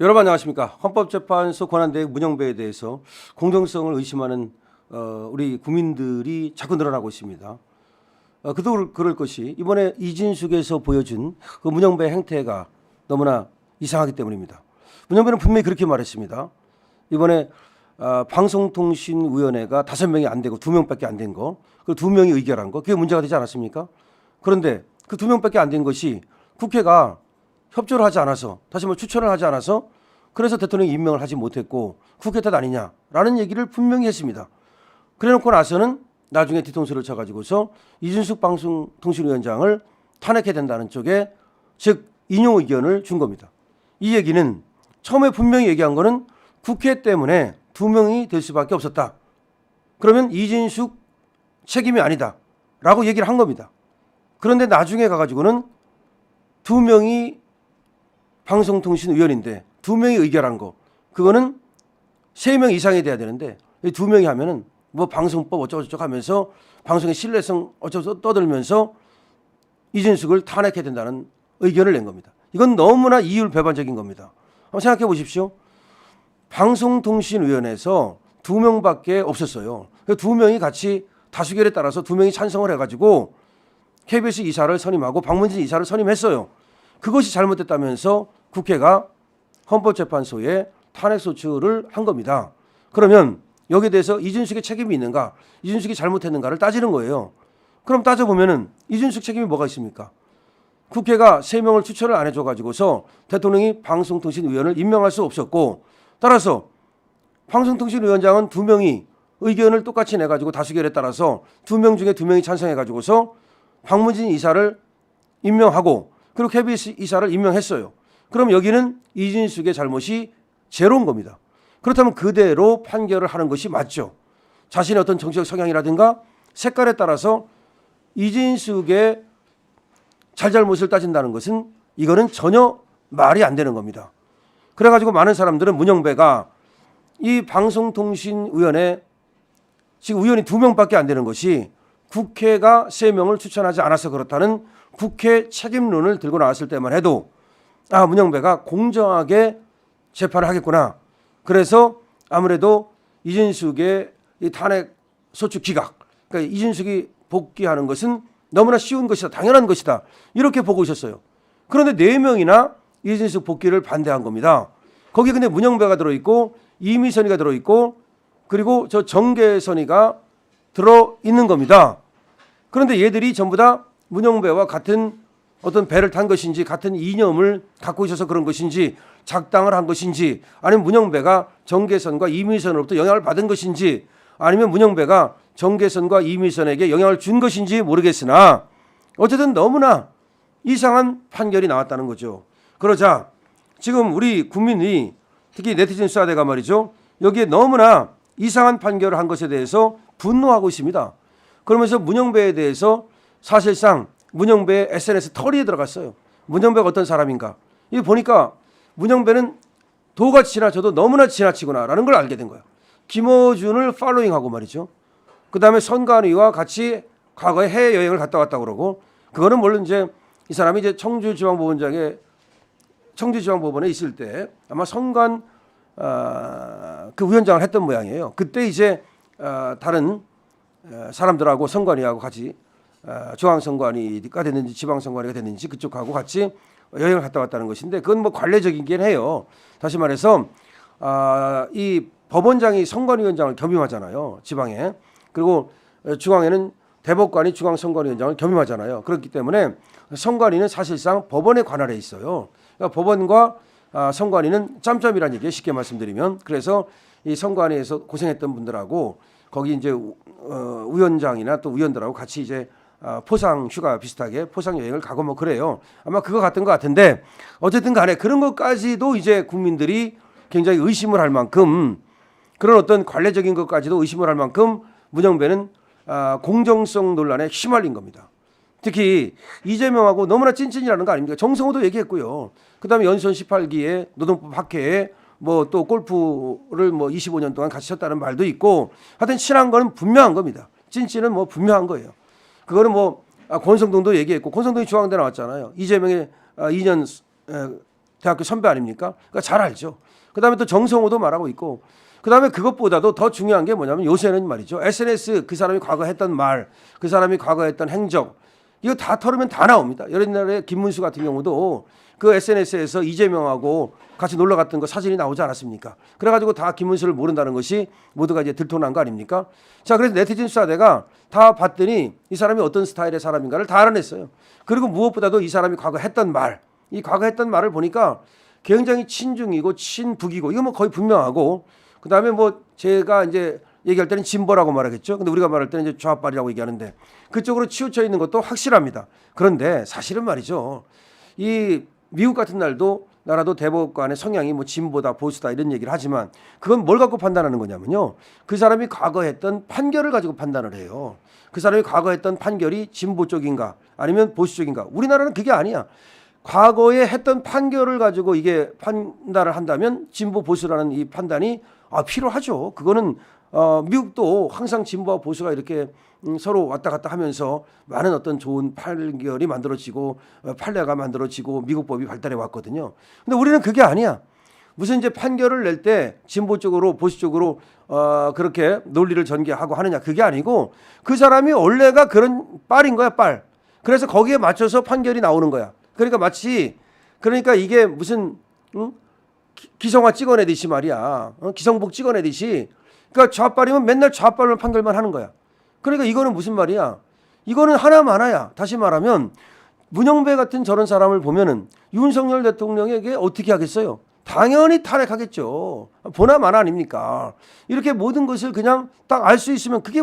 여러분 안녕하십니까. 헌법재판소 권한대행 문영배에 대해서 공정성을 의심하는 우리 국민들이 자꾸 늘어나고 있습니다. 그도 그럴 것이 이번에 이진숙에서 보여준 그 문영배 행태가 너무나 이상하기 때문입니다. 문영배는 분명히 그렇게 말했습니다. 이번에 방송통신위원회가 5명이 안 되고 2명밖에 안 된 거, 그 2명이 의결한 거, 그게 문제가 되지 않았습니까? 그런데 그 2명밖에 안 된 것이 국회가 협조를 하지 않아서, 다시 말해 추천을 하지 않아서, 그래서 대통령이 임명을 하지 못했고 국회 탓 아니냐라는 얘기를 분명히 했습니다. 그래놓고 나서는 나중에 뒤통수를 쳐가지고서 이준숙 방송통신위원장을 탄핵해야 된다는 쪽에, 즉 인용 의견을 준 겁니다. 이 얘기는 처음에 분명히 얘기한 거는 국회 때문에 2명이 될 수밖에 없었다. 그러면 이진숙 책임이 아니다라고 얘기를 한 겁니다. 그런데 나중에 가가지고는 2명이 방송통신위원인데 2명이 의결한 거, 그거는 3명 이상이 돼야 되는데 2명이 하면은 뭐 방송법 어쩌고저쩌고 하면서 방송의 신뢰성 어쩌고 떠들면서 이진숙을 탄핵해야 된다는 의견을 낸 겁니다. 이건 너무나 이율배반적인 겁니다. 한번 생각해 보십시오. 방송통신위원회에서 2명밖에 없었어요. 그 2명이 같이 다수결에 따라서 2명이 찬성을 해가지고 KBS 이사를 선임하고 박문진 이사를 선임했어요. 그것이 잘못됐다면서 국회가 헌법재판소에 탄핵소추를 한 겁니다. 그러면 여기에 대해서 이준숙의 책임이 있는가, 이준숙이 잘못했는가를 따지는 거예요. 그럼 따져보면은 이준숙 책임이 뭐가 있습니까? 국회가 3명을 추천을 안 해줘가지고서 대통령이 방송통신위원을 임명할 수 없었고, 따라서 방송통신위원장은 2명이 의견을 똑같이 내가지고 다수결에 따라서 2명 중에 2명이 찬성해가지고서 박문진 이사를 임명하고, 그리고 KBS 이사를 임명했어요. 그럼 여기는 이진숙의 잘못이 제로인 겁니다. 그렇다면 그대로 판결을 하는 것이 맞죠. 자신의 어떤 정치적 성향이라든가 색깔에 따라서 이진숙의 잘잘못을 따진다는 것은, 이거는 전혀 말이 안 되는 겁니다. 그래가지고 많은 사람들은 문영배가 이 방송통신위원회 지금 의원이 2명밖에 안 되는 것이 국회가 3명을 추천하지 않아서 그렇다는 국회 책임론을 들고 나왔을 때만 해도, 문영배가 공정하게 재판을 하겠구나. 그래서 아무래도 이진숙의 이 탄핵 소추 기각, 그러니까 이진숙이 복귀하는 것은 너무나 쉬운 것이다, 당연한 것이다, 이렇게 보고 있었어요. 그런데 4명이나 이진숙 복귀를 반대한 겁니다. 거기 근데 문영배가 들어있고 이미선이가 들어있고 그리고 저 정계선이가 들어있는 겁니다. 그런데 얘들이 전부 다 문영배와 같은 어떤 배를 탄 것인지, 같은 이념을 갖고 있어서 그런 것인지, 작당을 한 것인지, 아니면 문영배가 정계선과 이미선으로부터 영향을 받은 것인지, 아니면 문영배가 정계선과 이미선에게 영향을 준 것인지 모르겠으나 어쨌든 너무나 이상한 판결이 나왔다는 거죠. 그러자 지금 우리 국민이, 특히 네티즌 수사대가 말이죠, 여기에 너무나 이상한 판결을 한 것에 대해서 분노하고 있습니다. 그러면서 문영배에 대해서 사실상 문영배의 SNS 털이에 들어갔어요. 문영배가 어떤 사람인가. 이거 보니까 문영배는 도같이 지나쳐도 너무나 지나치구나라는 걸 알게 된 거예요. 김어준을 팔로잉하고 말이죠. 그다음에 선관위와 같이 과거에 해외여행을 갔다 왔다고 그러고, 그거는 물론 이제 이 사람이 이제 청주지방법원에 있을 때 아마 선관 그 위원장을 했던 모양이에요. 그때 이제 다른 사람들하고 선관위하고 같이 중앙선관위가 됐는지 지방선관위가 됐는지 그쪽하고 같이 여행을 갔다 왔다는 것인데, 그건 뭐 관례적이긴 해요. 다시 말해서 이 법원장이 선관위원장을 겸임하잖아요, 지방에. 그리고 중앙에는 대법관이 중앙선관위원장을 겸임하잖아요. 그렇기 때문에 선관위는 사실상 법원에 관할해 있어요. 그러니까 법원과 선관위는 짬짬이라는 얘기예요, 쉽게 말씀드리면. 그래서 이 선관위에서 고생했던 분들하고 거기 이제 위원장이나 또 위원들하고 같이 이제 포상 휴가 비슷하게 포상 여행을 가고 뭐 그래요. 아마 그거 같은 것 같은데, 어쨌든 간에 그런 것까지도 이제 국민들이 굉장히 의심을 할 만큼, 그런 어떤 관례적인 것까지도 의심을 할 만큼 문영배는 공정성 논란에 휘말린 겁니다. 특히 이재명하고 너무나 찐찐이라는 거 아닙니까? 정성호도 얘기했고요. 그다음에 연선 18기에 노동법 학회에 뭐 또 골프를 뭐 25년 동안 같이 쳤다는 말도 있고, 하여튼 친한 거는 분명한 겁니다. 찐찐은 뭐 분명한 거예요. 그거는 뭐 권성동도 얘기했고, 권성동이 중앙대 나왔잖아요. 이재명의 2년 대학교 선배 아닙니까? 그러니까 잘 알죠. 그다음에 또 정성호도 말하고 있고, 그다음에 그것보다도 더 중요한 게 뭐냐면 요새는 말이죠. SNS 그 사람이 과거 했던 말, 그 사람이 과거 했던 행적, 이거 다 털으면 다 나옵니다. 옛날에 김문수 같은 경우도 그 SNS에서 이재명하고 같이 놀러 갔던 거 사진이 나오지 않았습니까? 그래가지고 다 김문수를 모른다는 것이 모두가 이제 들통난 거 아닙니까? 자, 그래서 네티즌 수사대가 다 봤더니 이 사람이 어떤 스타일의 사람인가를 다 알아냈어요. 그리고 무엇보다도 이 사람이 과거 했던 말, 이 과거 했던 말을 보니까 굉장히 친중이고 친북이고 이거 뭐 거의 분명하고, 그다음에 뭐 제가 이제 얘기할 때는 진보라고 말하겠죠. 근데 우리가 말할 때는 이제 좌빨이라고 얘기하는데 그쪽으로 치우쳐 있는 것도 확실합니다. 그런데 사실은 말이죠. 이 미국 같은 나라도 대법관의 성향이 뭐 진보다 보수다 이런 얘기를 하지만 그건 뭘 갖고 판단하는 거냐면요. 그 사람이 과거 했던 판결을 가지고 판단을 해요. 그 사람이 과거 했던 판결이 진보 쪽인가 아니면 보수 쪽인가. 우리나라는 그게 아니야. 과거에 했던 판결을 가지고 이게 판단을 한다면 진보 보수라는 이 판단이 필요하죠. 그거는 미국도 항상 진보와 보수가 이렇게 서로 왔다 갔다 하면서 많은 어떤 좋은 판결이 만들어지고 판례가 만들어지고 미국 법이 발달해 왔거든요. 근데 우리는 그게 아니야. 무슨 이제 판결을 낼 때 진보 쪽으로 보수 쪽으로 그렇게 논리를 전개하고 하느냐, 그게 아니고 그 사람이 원래가 그런 빨인 거야, 빨. 그래서 거기에 맞춰서 판결이 나오는 거야. 그러니까 이게 무슨 기성화 찍어내듯이 말이야. 기성복 찍어내듯이. 그러니까 좌빨이면 맨날 좌빨만 판결만 하는 거야. 그러니까 이거는 무슨 말이야? 이거는 하나만하야. 다시 말하면 문영배 같은 저런 사람을 보면은 윤석열 대통령에게 어떻게 하겠어요? 당연히 탄핵하겠죠. 보나마나 아닙니까? 이렇게 모든 것을 그냥 딱 알 수 있으면 그게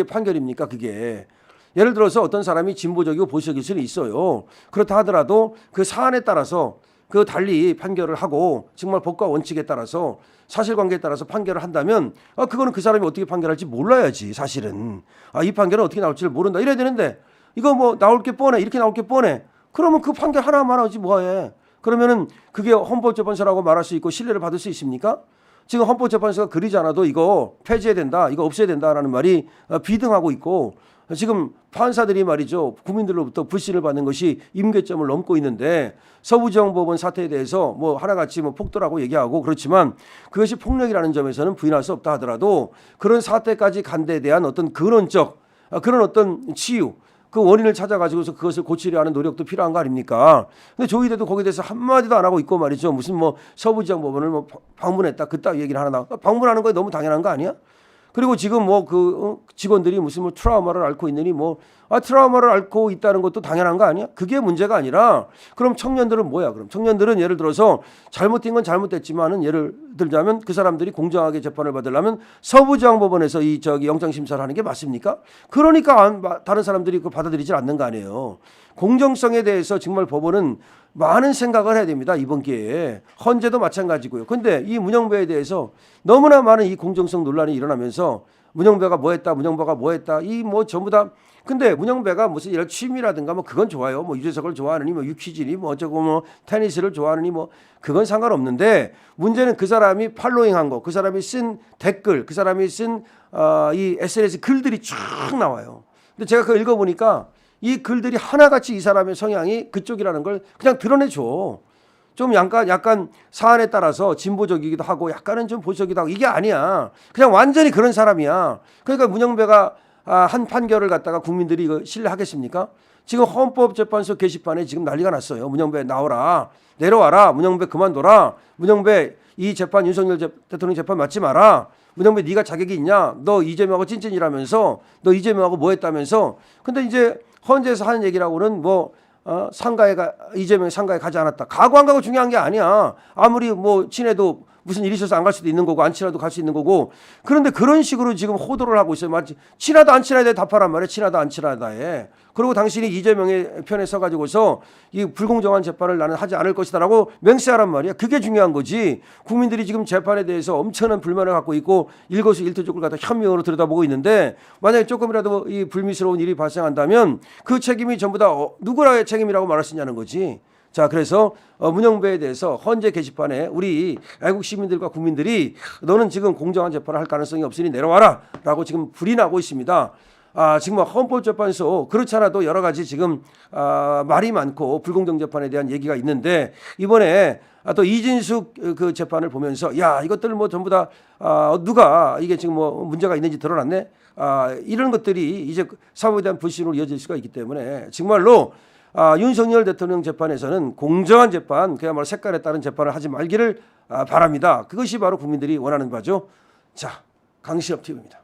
판결입니까? 그게. 예를 들어서 어떤 사람이 진보적이고 보수적일 수는 있어요. 그렇다 하더라도 그 사안에 따라서 그 달리 판결을 하고 정말 법과 원칙에 따라서 사실관계에 따라서 판결을 한다면 그거는 그 사람이 어떻게 판결할지 몰라야지 사실은. 이 판결은 어떻게 나올지를 모른다 이래야 되는데 이거 뭐 나올 게 뻔해 이렇게 나올 게 뻔해. 그러면 그 판결 하나만 하지 뭐해. 그러면은 그게 헌법재판소라고 말할 수 있고 신뢰를 받을 수 있습니까? 지금 헌법재판소가 그리지 않아도 이거 폐지해야 된다, 이거 없애야 된다라는 말이 비등하고 있고 지금 판사들이 말이죠. 국민들로부터 불신을 받는 것이 임계점을 넘고 있는데 서부지방법원 사태에 대해서 뭐 하나같이 뭐 폭도라고 얘기하고 그렇지만 그것이 폭력이라는 점에서는 부인할 수 없다 하더라도 그런 사태까지 간 데 대한 어떤 근원적 그런 어떤 치유 그 원인을 찾아가지고서 그것을 고치려 하는 노력도 필요한 거 아닙니까? 근데 조희대도 거기에 대해서 한마디도 안 하고 있고 말이죠. 무슨 뭐 서부지방법원을 뭐 방문했다 그따위 얘기를 하나 나와. 방문하는 거 너무 당연한 거 아니야? 그리고 지금 뭐 그 직원들이 무슨 뭐 트라우마를 앓고 있느니 트라우마를 앓고 있다는 것도 당연한 거 아니야? 그게 문제가 아니라 그럼 청년들은 뭐야? 그럼 청년들은 예를 들어서 잘못된 건 잘못됐지만은 예를 들자면 그 사람들이 공정하게 재판을 받으려면 서부지방법원에서 영장심사를 하는 게 맞습니까? 그러니까 다른 사람들이 그거 받아들이지 않는 거 아니에요. 공정성에 대해서 정말 법원은 많은 생각을 해야 됩니다. 이번 기회에. 헌재도 마찬가지고요. 근데 이 문영배에 대해서 너무나 많은 이 공정성 논란이 일어나면서 문영배가 뭐 했다, 이 뭐 전부 다. 근데 문영배가 무슨 이런 취미라든가 뭐 그건 좋아요. 뭐 유재석을 좋아하느니 뭐 유퀴즈니 뭐 어쩌고 뭐 테니스를 좋아하느니 뭐 그건 상관없는데 문제는 그 사람이 팔로잉한 거, 그 사람이 쓴 댓글, 그 사람이 쓴 이 SNS 글들이 쫙 나와요. 근데 제가 그거 읽어보니까 이 글들이 하나같이 이 사람의 성향이 그쪽이라는 걸 그냥 드러내줘. 좀 약간 사안에 따라서 진보적이기도 하고 약간은 좀 보수적이기도 하고 이게 아니야. 그냥 완전히 그런 사람이야. 그러니까 문영배가 한 판결을 갖다가 국민들이 이거 신뢰하겠습니까? 지금 헌법재판소 게시판에 지금 난리가 났어요. 문영배 나오라. 내려와라. 문영배 그만둬라. 문영배 이 재판 윤석열 대통령 재판 맞지 마라. 문영배 네가 자격이 있냐? 너 이재명하고 찐찐이라면서 너 이재명하고 뭐 했다면서. 근데 이제 헌재에서 하는 얘기라고는 이재명이 상가에 가지 않았다. 가고 안 가고 중요한 게 아니야. 아무리 뭐 친해도 무슨 일이 있어서 안 갈 수도 있는 거고 안 친해도 갈 수 있는 거고. 그런데 그런 식으로 지금 호도를 하고 있어요. 마치 친하다 안 친하다에 답하란 말이에요. 친하다 안 친하다에. 그리고 당신이 이재명의 편에 서가지고서 이 불공정한 재판을 나는 하지 않을 것이다라고 맹세하란 말이야. 그게 중요한 거지. 국민들이 지금 재판에 대해서 엄청난 불만을 갖고 있고 일거수일투족을 갖다 현명으로 들여다보고 있는데 만약에 조금이라도 이 불미스러운 일이 발생한다면 그 책임이 전부 다 누구라의 책임이라고 말할 수 있냐는 거지. 자, 그래서 문영배에 대해서 헌재 게시판에 우리 애국 시민들과 국민들이 너는 지금 공정한 재판을 할 가능성이 없으니 내려와라 라고 지금 불이 나고 있습니다. 지금 헌법재판소 그렇지 않아도 여러 가지 지금 말이 많고 불공정 재판에 대한 얘기가 있는데 이번에 또 이진숙 그 재판을 보면서 야 이것들 뭐 전부 다 누가 이게 지금 뭐 문제가 있는지 드러났네. 이런 것들이 이제 사법에 대한 불신으로 이어질 수가 있기 때문에 정말로 윤석열 대통령 재판에서는 공정한 재판, 그야말로 색깔에 따른 재판을 하지 말기를 바랍니다. 그것이 바로 국민들이 원하는 바죠. 자, 강시업 TV입니다.